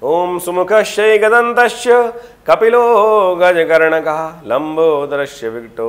ओम सुमुखश्चै गदन्तश्च कपिलो गजकर्णकः लंबोदरस्य विकटो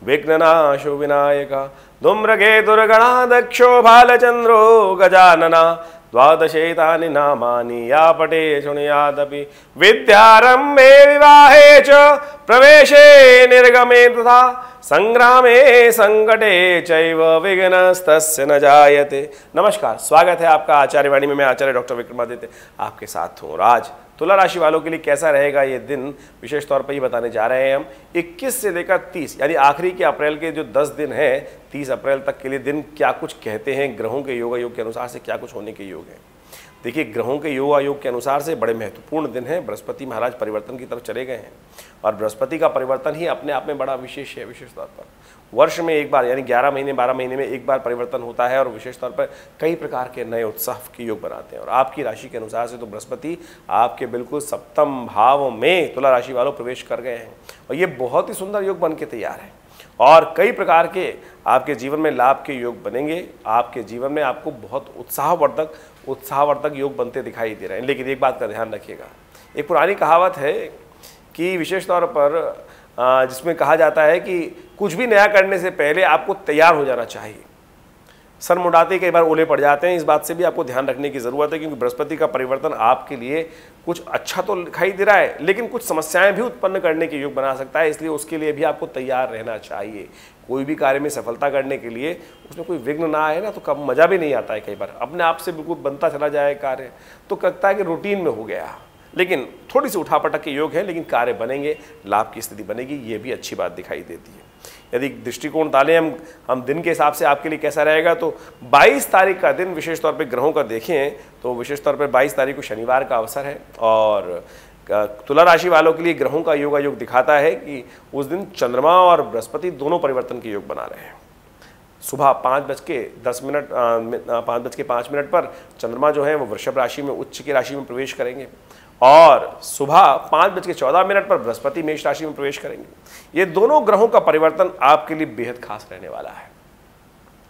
विघ्ननाशो विनायकः धूम्रकेतुर्गणाध्यक्षो बालचन्द्रो गजानना द्वादशैतानि नामानि या पठे शृणुयादपि विद्यारम्भे विवाहे च प्रवेशे निर्गमे तथा संग्रामे संकटे चैव विघ्नस्तस्य न जायते। नमस्कार, स्वागत है आपका आचार्य वाणी में। मैं आचार्य डॉक्टर विक्रमादित्य आपके साथ हूँ। आज तुला राशि वालों के लिए कैसा रहेगा ये दिन, विशेष तौर पर ये बताने जा रहे हैं हम। 21 से लेकर 30 यानी आखिरी के अप्रैल के जो 10 दिन है, 30 अप्रैल तक के लिए दिन क्या कुछ कहते हैं, ग्रहों के योगायोग के अनुसार से क्या कुछ होने के योग हैं। देखिए, ग्रहों के योगायोग के अनुसार से बड़े महत्वपूर्ण दिन है। बृहस्पति महाराज परिवर्तन की तरफ चले गए हैं और बृहस्पति का परिवर्तन ही अपने आप में बड़ा विशेष है। विशेष तौर पर वर्ष में एक बार यानी 11 महीने 12 महीने में एक बार परिवर्तन होता है और विशेष तौर पर कई प्रकार के नए उत्साह के योग बनाते हैं। और आपकी राशि के अनुसार से तो बृहस्पति आपके बिल्कुल सप्तम भाव में तुला राशि वालों प्रवेश कर गए हैं और ये बहुत ही सुंदर योग बन के तैयार है और कई प्रकार के आपके जीवन में लाभ के योग बनेंगे। आपके जीवन में आपको बहुत उत्साहवर्धक योग बनते दिखाई दे रहे हैं। लेकिन एक बात का ध्यान रखिएगा, एक पुरानी कहावत है कि विशेष तौर पर जिसमें कहा जाता है कि कुछ भी नया करने से पहले आपको तैयार हो जाना चाहिए। सर मुंडाते कई बार ओले पड़ जाते हैं, इस बात से भी आपको ध्यान रखने की ज़रूरत है, क्योंकि बृहस्पति का परिवर्तन आपके लिए कुछ अच्छा तो दिखाई दे रहा है लेकिन कुछ समस्याएं भी उत्पन्न करने के योग बना सकता है। इसलिए उसके लिए भी आपको तैयार रहना चाहिए। कोई भी कार्य में सफलता करने के लिए उसमें कोई विघ्न ना आए ना तो कब मज़ा भी नहीं आता है। कई बार अपने आप से बिल्कुल बनता चला जाए कार्य तो लगता है कि रूटीन में हो गया, लेकिन थोड़ी सी उठापटक के योग है, लेकिन कार्य बनेंगे, लाभ की स्थिति बनेगी, ये भी अच्छी बात दिखाई देती है। यदि दृष्टिकोण डालें हम दिन के हिसाब से आपके लिए कैसा रहेगा, तो 22 तारीख का दिन विशेष तौर पे ग्रहों का देखें तो विशेष तौर पे 22 तारीख को शनिवार का अवसर है और तुला राशि वालों के लिए ग्रहों का योग दिखाता है कि उस दिन चंद्रमा और बृहस्पति दोनों परिवर्तन के योग बना रहे हैं। सुबह 5:05 पर चंद्रमा जो है वो वृषभ राशि में उच्च की राशि में प्रवेश करेंगे और सुबह 5:14 पर बृहस्पति मेष राशि में प्रवेश करेंगे। ये दोनों ग्रहों का परिवर्तन आपके लिए बेहद खास रहने वाला है।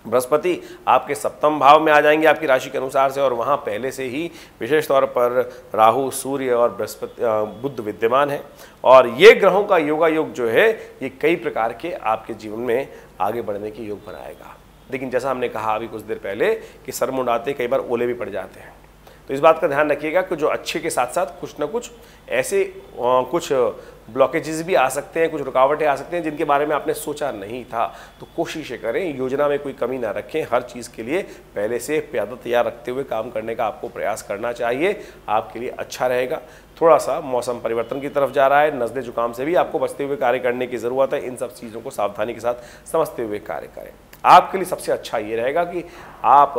बृहस्पति आपके सप्तम भाव में आ जाएंगे आपकी राशि के अनुसार से और वहाँ पहले से ही विशेष तौर पर राहु, सूर्य और बृहस्पति बुध विद्यमान है और ये ग्रहों का योग जो है ये कई प्रकार के आपके जीवन में आगे बढ़ने के योग बनाएगा। लेकिन जैसा हमने कहा अभी कुछ देर पहले कि सर मुंडाते कई बार ओले भी पड़ जाते हैं, तो इस बात का ध्यान रखिएगा कि जो अच्छे के साथ साथ कुछ ना कुछ ऐसे कुछ ब्लॉकेजेस भी आ सकते हैं, कुछ रुकावटें आ सकते हैं जिनके बारे में आपने सोचा नहीं था। तो कोशिशें करें, योजना में कोई कमी ना रखें, हर चीज़ के लिए पहले से प्यादा तैयार रखते हुए काम करने का आपको प्रयास करना चाहिए, आपके लिए अच्छा रहेगा। थोड़ा सा मौसम परिवर्तन की तरफ जा रहा है, नज़ले जुकाम से भी आपको बचते हुए कार्य करने की ज़रूरत है। इन सब चीज़ों को सावधानी के साथ समझते हुए कार्य करें। आपके लिए सबसे अच्छा ये रहेगा कि आप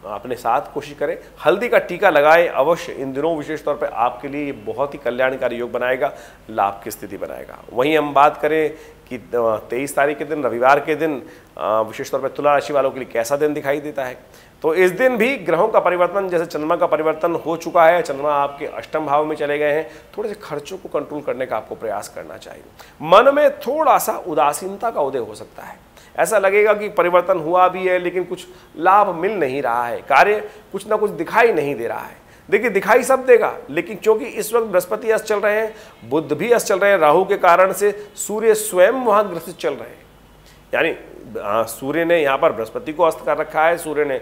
अपने साथ कोशिश करें हल्दी का टीका लगाएं अवश्य। इन दिनों विशेष तौर पे आपके लिए ये बहुत ही कल्याणकारी योग बनाएगा, लाभ की स्थिति बनाएगा। वहीं हम बात करें कि 23 तारीख के दिन रविवार के दिन विशेष तौर पे तुला राशि वालों के लिए कैसा दिन दिखाई देता है, तो इस दिन भी ग्रहों का परिवर्तन, जैसे चंद्रमा का परिवर्तन हो चुका है, चंद्रमा आपके अष्टम भाव में चले गए हैं, थोड़े से खर्चों को कंट्रोल करने का आपको प्रयास करना चाहिए। मन में थोड़ा सा उदासीनता का उदय हो सकता है, ऐसा लगेगा कि परिवर्तन हुआ भी है लेकिन कुछ लाभ मिल नहीं रहा है, कार्य कुछ ना कुछ दिखाई नहीं दे रहा है। देखिए, दिखाई सब देगा, लेकिन क्योंकि इस वक्त बृहस्पति अस्त चल रहे हैं, बुध भी अस्त चल रहे हैं, राहु के कारण से सूर्य स्वयं वहां ग्रसित चल रहे हैं। यानी सूर्य ने यहाँ पर बृहस्पति को अस्त कर रखा है, सूर्य ने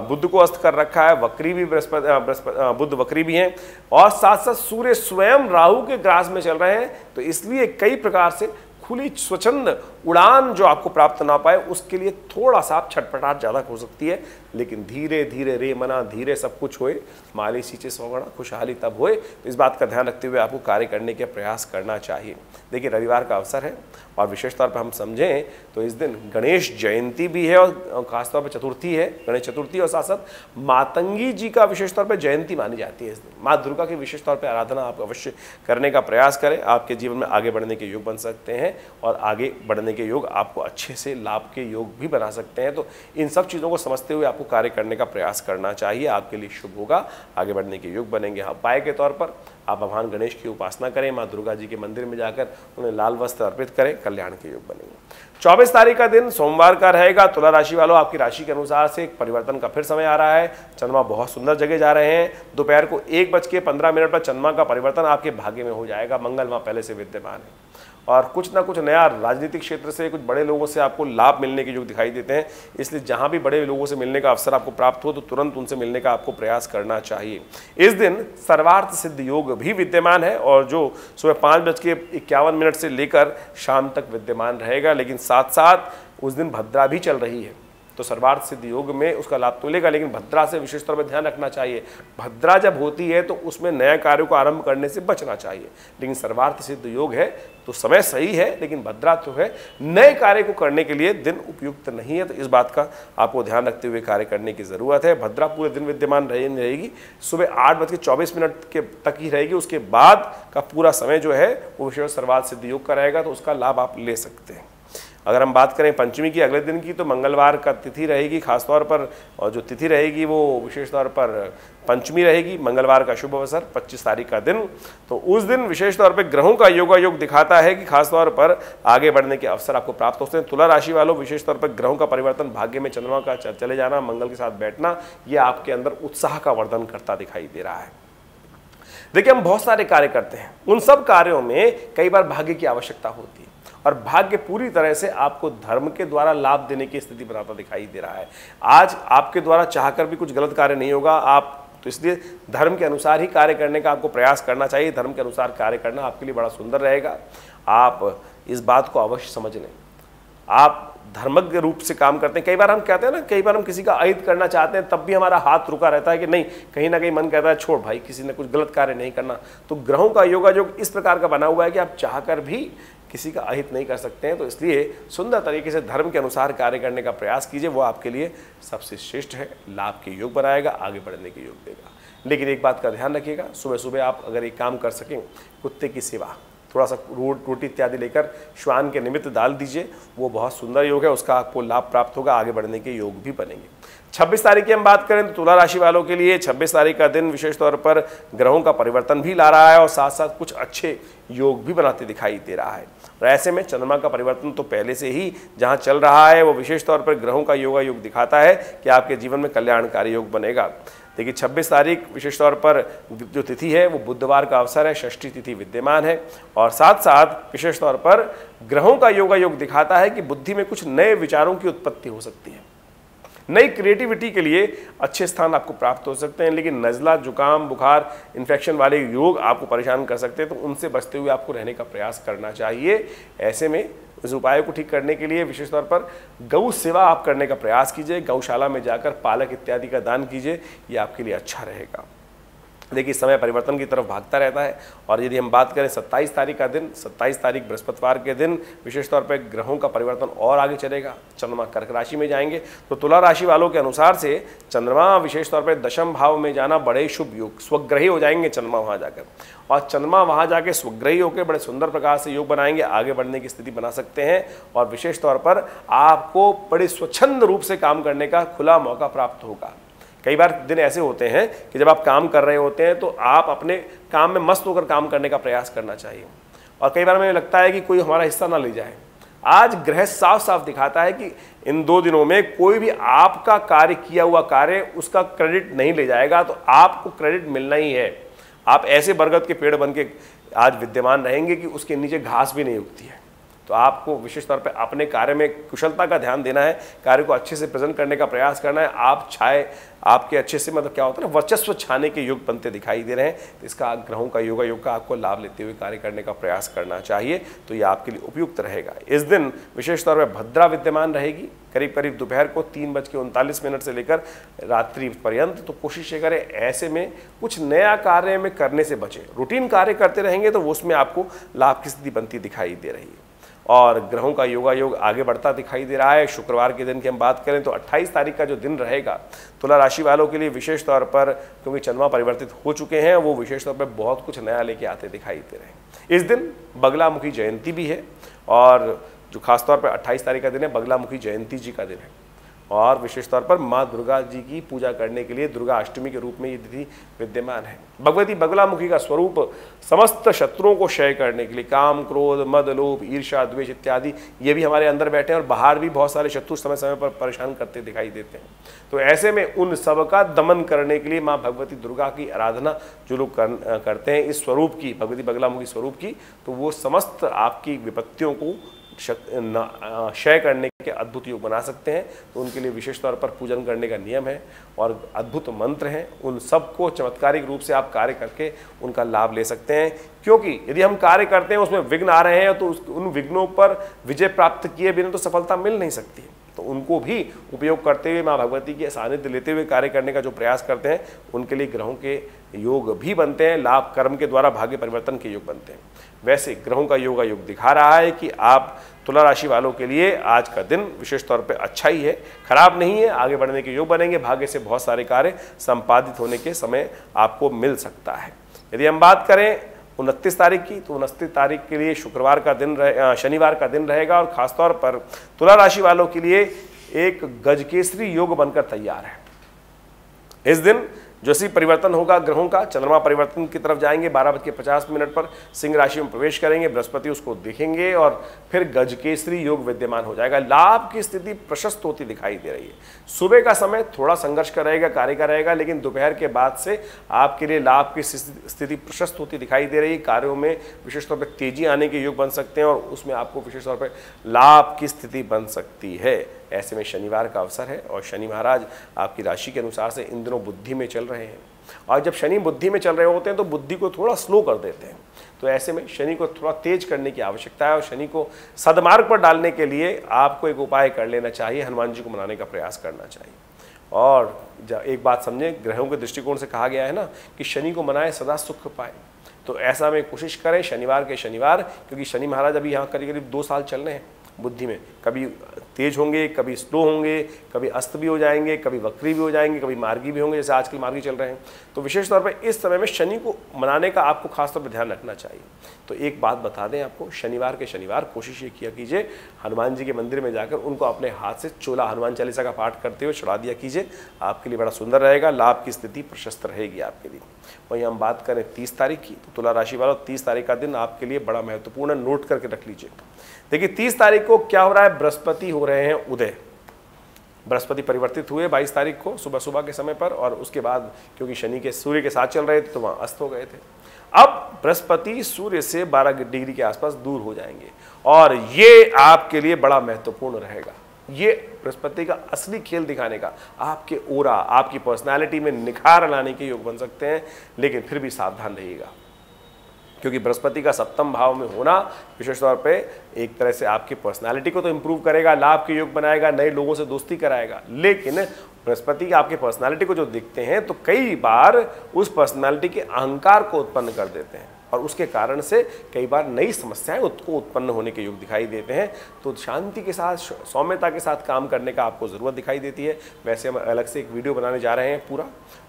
बुध को अस्त कर रखा है, वक्री भी बुध वक्री भी हैं और साथ साथ सूर्य स्वयं राहु के ग्रास में चल रहे हैं। तो इसलिए कई प्रकार से खुली स्वच्छंद उड़ान जो आपको प्राप्त ना पाए उसके लिए थोड़ा सा आप छटपटाहट ज़्यादा हो सकती है। लेकिन धीरे धीरे रे मना धीरे सब कुछ होए, माली सींचे सौगुना खुशहाली तब होए। तो इस बात का ध्यान रखते हुए आपको कार्य करने के प्रयास करना चाहिए। देखिए, रविवार का अवसर है और विशेष तौर पर हम समझें तो इस दिन गणेश जयंती भी है और खासतौर पर चतुर्थी है, गणेश चतुर्थी, और साथ साथ मातंगी जी का विशेष तौर पर जयंती मानी जाती है। इस दिन माँ दुर्गा की विशेष तौर पर आराधना आप अवश्य करने का प्रयास करें, आपके जीवन में आगे बढ़ने के योग बन सकते हैं। हैं और आगे बढ़ने के योग आपको अच्छे से लाभ के योग भी बना सकते हैं। तो इन सब चीज़ों को समझते हुए आपको कार्य करने का प्रयास करना चाहिए, आपके लिए शुभ होगा, आगे बढ़ने के योग बनेंगे। हाँ, उपाय के तौर पर आप भगवान गणेश की उपासना करें, माँ दुर्गा जी के मंदिर में जाकर उन्हें लाल वस्त्र अर्पित करें, कल्याण के योग बनेंगे। 24 तारीख का दिन सोमवार का रहेगा। तुला राशि वालों, आपकी राशि के अनुसार से एक परिवर्तन का फिर समय आ रहा है। चंद्रमा बहुत सुंदर जगह जा रहे हैं। दोपहर को 1:15 पर चंद्रमा का परिवर्तन आपके भाग्य में हो जाएगा। मंगल वहाँ पहले से विद्यमान है और कुछ ना कुछ नया राजनीतिक क्षेत्र से, कुछ बड़े लोगों से आपको लाभ मिलने के योग दिखाई देते हैं। इसलिए जहां भी बड़े लोगों से मिलने का अवसर आपको प्राप्त हो तो तुरंत उनसे मिलने का आपको प्रयास करना चाहिए। इस दिन सर्वार्थ सिद्ध योग भी विद्यमान है और जो सुबह 5:51 से लेकर शाम तक विद्यमान रहेगा। लेकिन साथ साथ उस दिन भद्रा भी चल रही है, तो सर्वार्थ सिद्ध योग में उसका लाभ तो लेगा, लेकिन भद्रा से विशेष तौर पर ध्यान रखना चाहिए। भद्रा जब होती है तो उसमें नए कार्यों को आरंभ करने से बचना चाहिए। लेकिन सर्वार्थ सिद्ध योग है तो समय सही है, लेकिन भद्रा तो है, नए कार्य को करने के लिए दिन उपयुक्त नहीं है। तो इस बात का आपको ध्यान रखते हुए कार्य करने की जरूरत है। भद्रा पूरे दिन विद्यमान रहेगी, सुबह 8:24 के तक ही रहेगी। उसके बाद का पूरा समय जो है वो विशेष सर्वार्थ सिद्ध योग का रहेगा, तो उसका लाभ आप ले सकते हैं। अगर हम बात करें पंचमी की, अगले दिन की, तो मंगलवार का तिथि रहेगी खासतौर पर, और जो तिथि रहेगी वो विशेष तौर पर पंचमी रहेगी। मंगलवार का शुभ अवसर 25 तारीख का दिन, तो उस दिन विशेष तौर पर ग्रहों का योग दिखाता है कि खासतौर पर आगे बढ़ने के अवसर आपको प्राप्त होते हैं। तुला राशि वालों, विशेष तौर पर ग्रहों का परिवर्तन, भाग्य में चंद्रमा का चले जाना, मंगल के साथ बैठना, ये आपके अंदर उत्साह का वर्धन करता दिखाई दे रहा है। देखिए, हम बहुत सारे कार्य करते हैं, उन सब कार्यों में कई बार भाग्य की आवश्यकता होती है और भाग्य पूरी तरह से आपको धर्म के द्वारा लाभ देने की स्थिति बनाता दिखाई दे रहा है। आज आपके द्वारा चाहकर भी कुछ गलत कार्य नहीं होगा, आप तो इसलिए धर्म के अनुसार ही कार्य करने का आपको प्रयास करना चाहिए। धर्म के अनुसार कार्य करना आपके लिए बड़ा सुंदर रहेगा। आप इस बात को अवश्य समझ लें, आप धर्मज्ञ रूप से काम करते हैं। कई बार हम कहते हैं ना, कई बार हम किसी का अहित करना चाहते हैं, तब भी हमारा हाथ रुका रहता है कि नहीं, कहीं ना कहीं मन कहता है छोड़ भाई, किसी ने कुछ गलत कार्य नहीं करना। तो ग्रहों का योगायोग इस प्रकार का बना हुआ है कि आप चाहकर भी किसी का अहित नहीं कर सकते हैं। तो इसलिए सुंदर तरीके से धर्म के अनुसार कार्य करने का प्रयास कीजिए, वो आपके लिए सबसे श्रेष्ठ है, लाभ के योग बनाएगा, आगे बढ़ने के योग देगा। लेकिन एक बात का ध्यान रखिएगा, सुबह सुबह आप अगर एक काम कर सकें, कुत्ते की सेवा, थोड़ा सा रोटी इत्यादि लेकर श्वान के निमित्त डाल दीजिए, वो बहुत सुंदर योग है, उसका आपको लाभ प्राप्त होगा, आगे बढ़ने के योग भी बनेंगे। 26 तारीख की हम बात करें तो तुला राशि वालों के लिए 26 तारीख का दिन विशेष तौर पर ग्रहों का परिवर्तन भी ला रहा है और साथ साथ कुछ अच्छे योग भी बनाते दिखाई दे रहा है। और ऐसे में चंद्रमा का परिवर्तन तो पहले से ही जहां चल रहा है, वो विशेष तौर पर ग्रहों का योग दिखाता है कि आपके जीवन में कल्याणकारी योग बनेगा। देखिए, 26 तारीख विशेष तौर पर जो तिथि है वो बुधवार का अवसर है, षष्ठी तिथि विद्यमान है और साथ साथ विशेष तौर पर ग्रहों का योग दिखाता है कि बुद्धि में कुछ नए विचारों की उत्पत्ति हो सकती है, नई क्रिएटिविटी के लिए अच्छे स्थान आपको प्राप्त हो सकते हैं। लेकिन नज़ला, जुकाम, बुखार, इन्फेक्शन वाले योग आपको परेशान कर सकते हैं, तो उनसे बचते हुए आपको रहने का प्रयास करना चाहिए। ऐसे में इस उपाय को ठीक करने के लिए विशेष तौर पर गौ सेवा आप करने का प्रयास कीजिए, गौशाला में जाकर पालक इत्यादि का दान कीजिए, ये आपके लिए अच्छा रहेगा। देखिए, समय परिवर्तन की तरफ भागता रहता है और यदि हम बात करें 27 तारीख का दिन, 27 तारीख बृहस्पतिवार के दिन विशेष तौर पर ग्रहों का परिवर्तन और आगे चलेगा, चंद्रमा कर्क राशि में जाएंगे। तो तुला राशि वालों के अनुसार से चंद्रमा विशेष तौर पर दशम भाव में जाना बड़े शुभ योग, स्वग्रही हो जाएंगे चंद्रमा वहाँ जाकर, और चंद्रमा वहाँ जाके स्वग्रही होकर बड़े सुंदर प्रकार से योग बनाएंगे, आगे बढ़ने की स्थिति बना सकते हैं और विशेष तौर पर आपको बड़े स्वच्छंद रूप से काम करने का खुला मौका प्राप्त होगा। कई बार दिन ऐसे होते हैं कि जब आप काम कर रहे होते हैं तो आप अपने काम में मस्त होकर काम करने का प्रयास करना चाहिए और कई बार मुझे लगता है कि कोई हमारा हिस्सा ना ले जाए। आज ग्रह साफ साफ दिखाता है कि इन 2 दिनों में कोई भी आपका कार्य किया हुआ कार्य उसका क्रेडिट नहीं ले जाएगा, तो आपको क्रेडिट मिलना ही है। आप ऐसे बरगद के पेड़ बन के आज विद्यमान रहेंगे कि उसके नीचे घास भी नहीं उगती है। तो आपको विशेष तौर पे अपने कार्य में कुशलता का ध्यान देना है, कार्य को अच्छे से प्रेजेंट करने का प्रयास करना है। आप छाए आपके अच्छे से, मतलब क्या होता है ना, वर्चस्व छाने के योग बनते दिखाई दे रहे हैं, तो इसका ग्रहों का योग का आपको लाभ लेते हुए कार्य करने का प्रयास करना चाहिए, तो ये आपके लिए उपयुक्त रहेगा। इस दिन विशेष तौर पर भद्रा विद्यमान रहेगी, करीब करीब दोपहर को 3:39 से लेकर रात्रि पर्यंत। तो कोशिश करें ऐसे में कुछ नया कार्य में करने से बचें। रूटीन कार्य करते रहेंगे तो उसमें आपको लाभ की स्थिति बनती दिखाई दे रही है। और ग्रहों का योगायोग आगे बढ़ता दिखाई दे रहा है। शुक्रवार के दिन की हम बात करें तो 28 तारीख का जो दिन रहेगा तुला राशि वालों के लिए विशेष तौर पर, क्योंकि चंद्रमा परिवर्तित हो चुके हैं, वो विशेष तौर पर बहुत कुछ नया लेके आते दिखाई दे रहे हैं। इस दिन बगलामुखी जयंती भी है और जो खासतौर पर 28 तारीख का दिन है बगलामुखी जयंती जी का दिन है और विशेष तौर पर माँ दुर्गा जी की पूजा करने के लिए दुर्गा अष्टमी के रूप में ये तिथि विद्यमान है। भगवती बगलामुखी का स्वरूप समस्त शत्रुओं को क्षय करने के लिए, काम, क्रोध, मद, लोभ, ईर्ष्या, द्वेष इत्यादि ये भी हमारे अंदर बैठे हैं और बाहर भी बहुत सारे शत्रु समय समय पर परेशान करते दिखाई देते हैं। तो ऐसे में उन सब का दमन करने के लिए माँ भगवती दुर्गा की आराधना जो लोग करते हैं इस स्वरूप की, भगवती बगलामुखी स्वरूप की, तो वो समस्त आपकी विपत्तियों को क्षय करने के अद्भुत योग बना सकते हैं। तो उनके लिए विशेष तौर पर पूजन करने का नियम है और अद्भुत मंत्र हैं। उन सबको चमत्कारिक रूप से आप कार्य करके उनका लाभ ले सकते हैं, क्योंकि यदि हम कार्य करते हैं उसमें विघ्न आ रहे हैं तो उन विघ्नों पर विजय प्राप्त किए बिना तो सफलता मिल नहीं सकती। तो उनको भी उपयोग करते हुए माँ भगवती की सानिध्य लेते हुए कार्य करने का जो प्रयास करते हैं उनके लिए ग्रहों के योग भी बनते हैं, लाभ कर्म के द्वारा भाग्य परिवर्तन के योग बनते हैं। वैसे ग्रहों का योग दिखा रहा है कि आप तुला राशि वालों के लिए आज का दिन विशेष तौर पे अच्छा ही है, खराब नहीं है। आगे बढ़ने के योग बनेंगे, भाग्य से बहुत सारे कार्य संपादित होने के समय आपको मिल सकता है। यदि हम बात करें 29 तारीख की, तो 29 तारीख के लिए शुक्रवार का दिन शनिवार का दिन रहेगा और खासतौर पर तुला राशि वालों के लिए एक गजकेसरी योग बनकर तैयार है। इस दिन जैसे परिवर्तन होगा ग्रहों का, चंद्रमा परिवर्तन की तरफ जाएंगे, 12:50 पर सिंह राशि में प्रवेश करेंगे, बृहस्पति उसको देखेंगे और फिर गजकेसरी योग विद्यमान हो जाएगा। लाभ की स्थिति प्रशस्त होती दिखाई दे रही है। सुबह का समय थोड़ा संघर्ष का रहेगा, कार्य का रहेगा, लेकिन दोपहर के बाद से आपके लिए लाभ की स्थिति प्रशस्त होती दिखाई दे रही है। कार्यों में विशेष तौर पर तेजी आने के योग बन सकते हैं और उसमें आपको विशेष तौर पर लाभ की स्थिति बन सकती है। ऐसे में शनिवार का अवसर है और शनि महाराज आपकी राशि के अनुसार से इन दिनों बुद्धि में चल रहे हैं और जब शनि बुद्धि में चल रहे होते हैं तो बुद्धि को थोड़ा स्लो कर देते हैं। तो ऐसे में शनि को थोड़ा तेज करने की आवश्यकता है और शनि को सदमार्ग पर डालने के लिए आपको एक उपाय कर लेना चाहिए, हनुमान जी को मनाने का प्रयास करना चाहिए। और एक बात समझें, ग्रहों के दृष्टिकोण से कहा गया है ना कि शनि को मनाए सदा सुख पाए, तो ऐसा में कोशिश करें शनिवार के शनिवार, क्योंकि शनि महाराज अभी यहाँ करीब करीब 2 साल चल रहे हैं बुद्धि में, कभी तेज होंगे, कभी स्लो होंगे, कभी अस्त भी हो जाएंगे, कभी वक्री भी हो जाएंगे, कभी मार्गी भी होंगे, जैसे आजकल मार्गी चल रहे हैं। तो विशेष तौर पर इस समय में शनि को मनाने का आपको खासतौर पर ध्यान रखना चाहिए। तो एक बात बता दें आपको, शनिवार के शनिवार कोशिश ये किया कीजिए हनुमान जी के मंदिर में जाकर उनको अपने हाथ से चोला हनुमान चालीसा का पाठ करते हुए चढ़ा दिया कीजिए, आपके लिए बड़ा सुंदर रहेगा, लाभ की स्थिति प्रशस्त रहेगी आपके लिए। वहीं हम बात करें 30 तारीख की, तो तुला राशि वालों 30 तारीख का दिन आपके लिए बड़ा महत्वपूर्ण, नोट करके रख लीजिए। देखिए 30 तारीख को क्या हो रहा है, बृहस्पति हो रहे हैं उदय। बृहस्पति परिवर्तित हुए 22 तारीख को सुबह सुबह के समय पर, और उसके बाद क्योंकि शनि के सूर्य के साथ चल रहे थे तो वहाँ अस्त हो गए थे। अब बृहस्पति सूर्य से 12 डिग्री के आसपास दूर हो जाएंगे और ये आपके लिए बड़ा महत्वपूर्ण रहेगा। ये बृहस्पति का असली खेल दिखाने का, आपके ओरा, आपकी पर्सनालिटी में निखार लाने के योग बन सकते हैं, लेकिन फिर भी सावधान रहिएगा, क्योंकि बृहस्पति का सप्तम भाव में होना विशेष तौर पे एक तरह से आपकी पर्सनालिटी को तो इंप्रूव करेगा, लाभ के योग बनाएगा, नए लोगों से दोस्ती कराएगा, लेकिन बृहस्पति आपकी पर्सनालिटी को जो देखते हैं तो कई बार उस पर्सनालिटी के अहंकार को उत्पन्न कर देते हैं और उसके कारण से कई बार नई समस्याएं उसको उत्पन्न होने के योग दिखाई देते हैं। तो शांति के साथ, सौम्यता के साथ काम करने का आपको ज़रूरत दिखाई देती है। वैसे हम अलग से एक वीडियो बनाने जा रहे हैं पूरा,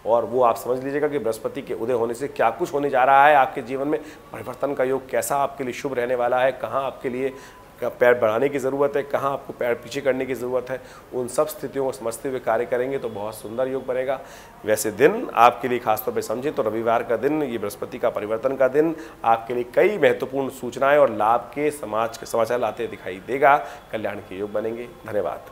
और वो आप समझ लीजिएगा कि बृहस्पति के उदय होने से क्या कुछ होने जा रहा है, आपके जीवन में परिवर्तन का योग कैसा आपके लिए शुभ रहने वाला है, कहाँ आपके लिए पैर बढ़ाने की ज़रूरत है, कहाँ आपको पैर पीछे करने की ज़रूरत है, उन सब स्थितियों को समझते हुए कार्य करेंगे तो बहुत सुंदर योग बनेगा। वैसे दिन आपके लिए खासतौर पे समझें तो रविवार का दिन, ये बृहस्पति का परिवर्तन का दिन आपके लिए कई महत्वपूर्ण सूचनाएं और लाभ के समाचार लाते दिखाई देगा। कल्याण के योग बनेंगे। धन्यवाद।